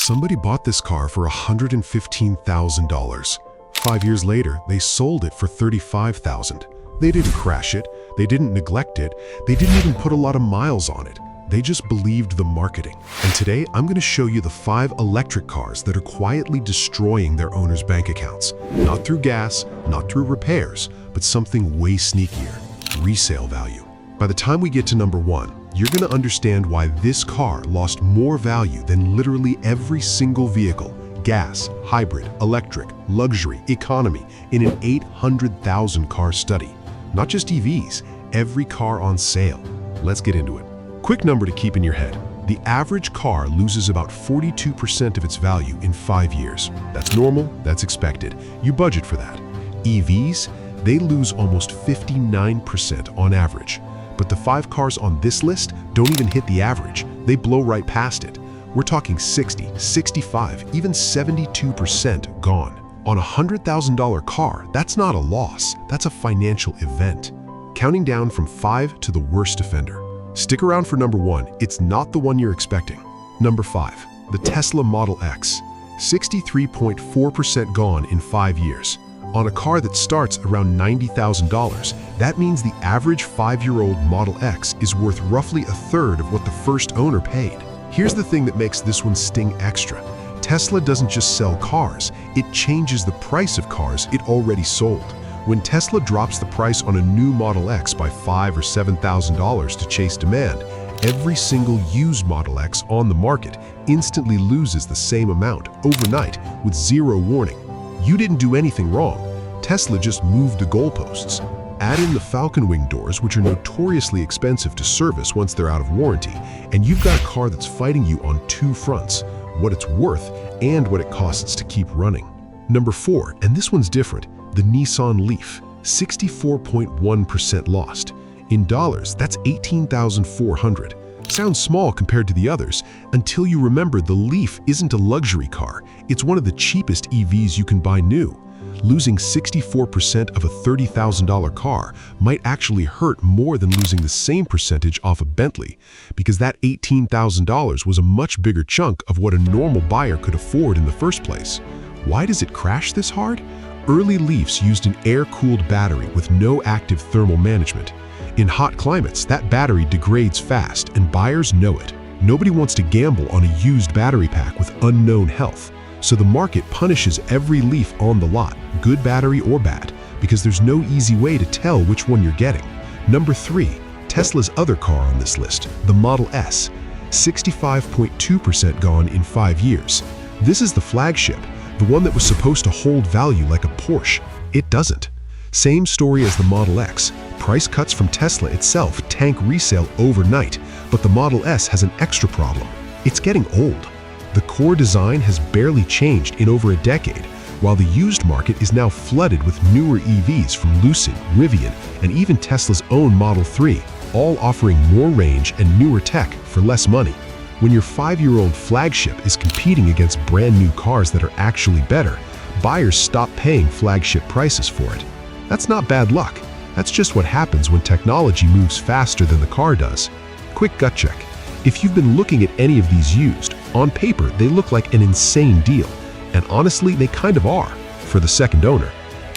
Somebody bought this car for $115,000. 5 years later, they sold it for $35,000. They didn't crash it, they didn't neglect it, they didn't even put a lot of miles on it. They just believed the marketing. And today, I'm going to show you the 5 electric cars that are quietly destroying their owners' bank accounts. Not through gas, not through repairs, but something way sneakier: resale value. By the time we get to number 1, you're going to understand why this car lost more value than literally every single vehicle, gas, hybrid, electric, luxury, economy, in an 800,000 car study. Not just EVs, every car on sale. Let's get into it. Quick number to keep in your head. The average car loses about 42% of its value in 5 years. That's normal, that's expected. You budget for that. EVs, they lose almost 59% on average. But the 5 cars on this list don't even hit the average. They blow right past it. We're talking 60, 65, even 72% gone. On a $100,000 car, that's not a loss, that's a financial event. Counting down from 5 to the worst offender. Stick around for number 1, it's not the one you're expecting. Number 5, the Tesla Model X. 63.4% gone in 5 years. On a car that starts around $90,000, that means the average 5-year-old Model X is worth roughly a third of what the first owner paid. Here's the thing that makes this one sting extra. Tesla doesn't just sell cars, it changes the price of cars it already sold. When Tesla drops the price on a new Model X by $5,000 or $7,000 to chase demand, every single used Model X on the market instantly loses the same amount overnight with zero warning. You didn't do anything wrong. Tesla just moved the goalposts. Add in the Falcon Wing doors, which are notoriously expensive to service once they're out of warranty, and you've got a car that's fighting you on 2 fronts: what it's worth and what it costs to keep running. Number 4, and this one's different, the Nissan Leaf. 64.1% lost. In dollars, that's $18,400. Sounds small compared to the others until you remember the Leaf isn't a luxury car. It's one of the cheapest EVs you can buy new. Losing 64% of a $30,000 car might actually hurt more than losing the same percentage off a Bentley, because that $18,000 was a much bigger chunk of what a normal buyer could afford in the first place. Why does it crash this hard? Early Leafs used an air-cooled battery with no active thermal management. In hot climates, that battery degrades fast, and buyers know it. Nobody wants to gamble on a used battery pack with unknown health. So the market punishes every Leaf on the lot, good battery or bad, because there's no easy way to tell which one you're getting. Number 3, Tesla's other car on this list, the Model S. 65.2% gone in 5 years. This is the flagship, the one that was supposed to hold value like a Porsche. It doesn't. Same story as the Model X. Price cuts from Tesla itself tank resale overnight, but the Model S has an extra problem. It's getting old. The core design has barely changed in over a decade, while the used market is now flooded with newer EVs from Lucid, Rivian, and even Tesla's own Model 3, all offering more range and newer tech for less money. When your 5-year-old flagship is competing against brand new cars that are actually better, buyers stop paying flagship prices for it. That's not bad luck. That's just what happens when technology moves faster than the car does. Quick gut check. If you've been looking at any of these used, on paper they look like an insane deal. And honestly, they kind of are, for the second owner.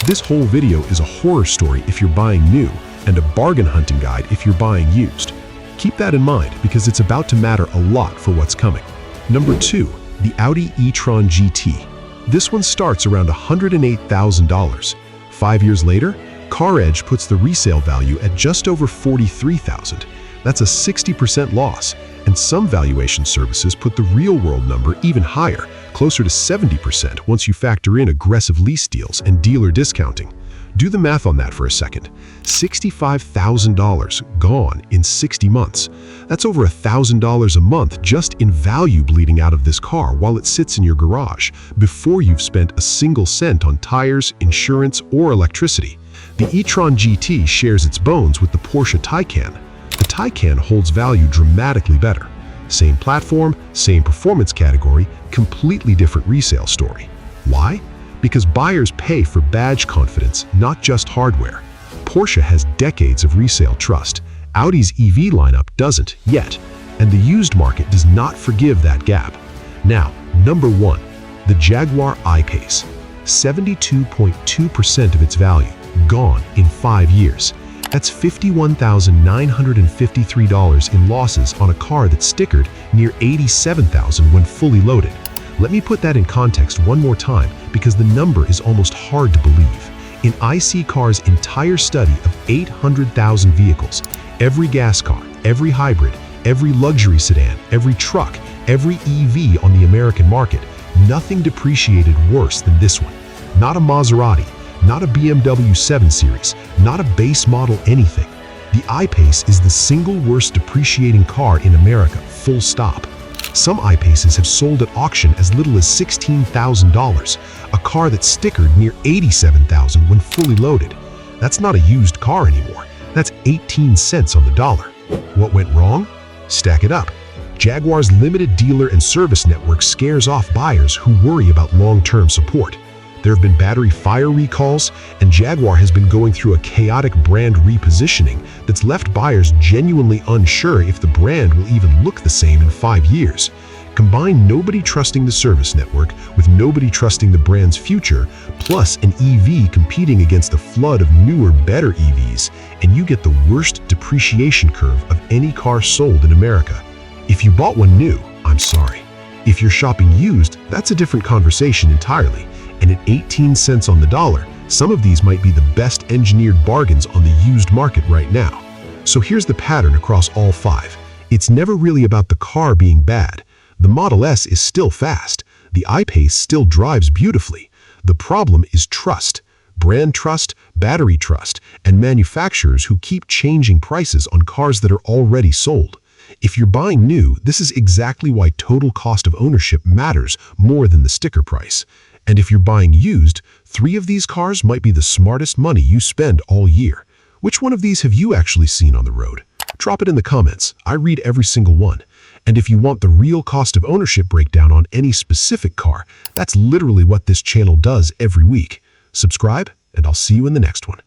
This whole video is a horror story if you're buying new, and a bargain hunting guide if you're buying used. Keep that in mind because it's about to matter a lot for what's coming. Number 2, the Audi e-tron GT. This one starts around $108,000. 5 years later, CarEdge puts the resale value at just over $43,000. That's a 60% loss, and some valuation services put the real-world number even higher, closer to 70% once you factor in aggressive lease deals and dealer discounting. Do the math on that for a second. $65,000 gone in 60 months. That's over $1,000 a month just in value bleeding out of this car while it sits in your garage, before you've spent a single cent on tires, insurance, or electricity. The e-tron GT shares its bones with the Porsche Taycan. The Taycan holds value dramatically better. Same platform, same performance category, completely different resale story. Why? Because buyers pay for badge confidence, not just hardware. Porsche has decades of resale trust. Audi's EV lineup doesn't yet, and the used market does not forgive that gap. Now, Number 1. The Jaguar I-Pace. 72.2% of its value gone in 5 years. That's $51,953 in losses on a car that stickered near $87,000 when fully loaded. Let me put that in context one more time because the number is almost hard to believe. In IC Car's entire study of 800,000 vehicles, every gas car, every hybrid, every luxury sedan, every truck, every EV on the American market, nothing depreciated worse than this one. Not a Maserati, not a BMW 7 Series, not a base model anything. The I-Pace is the single worst depreciating car in America, full stop. Some I-Paces have sold at auction as little as $16,000, a car that stickered near $87,000 when fully loaded. That's not a used car anymore. That's 18 cents on the dollar. What went wrong? Stack it up. Jaguar's limited dealer and service network scares off buyers who worry about long-term support. There have been battery fire recalls, and Jaguar has been going through a chaotic brand repositioning that's left buyers genuinely unsure if the brand will even look the same in 5 years. Combine nobody trusting the service network with nobody trusting the brand's future, plus an EV competing against a flood of newer, better EVs, and you get the worst depreciation curve of any car sold in America. If you bought one new, I'm sorry. If you're shopping used, that's a different conversation entirely. And at 18 cents on the dollar, some of these might be the best engineered bargains on the used market right now. So here's the pattern across all 5. It's never really about the car being bad. The Model S is still fast. The I-Pace still drives beautifully. The problem is trust. Brand trust, battery trust, and manufacturers who keep changing prices on cars that are already sold. If you're buying new, this is exactly why total cost of ownership matters more than the sticker price. And if you're buying used, 3 of these cars might be the smartest money you spend all year. Which one of these have you actually seen on the road? Drop it in the comments. I read every single one. And if you want the real cost of ownership breakdown on any specific car, that's literally what this channel does every week. Subscribe, and I'll see you in the next one.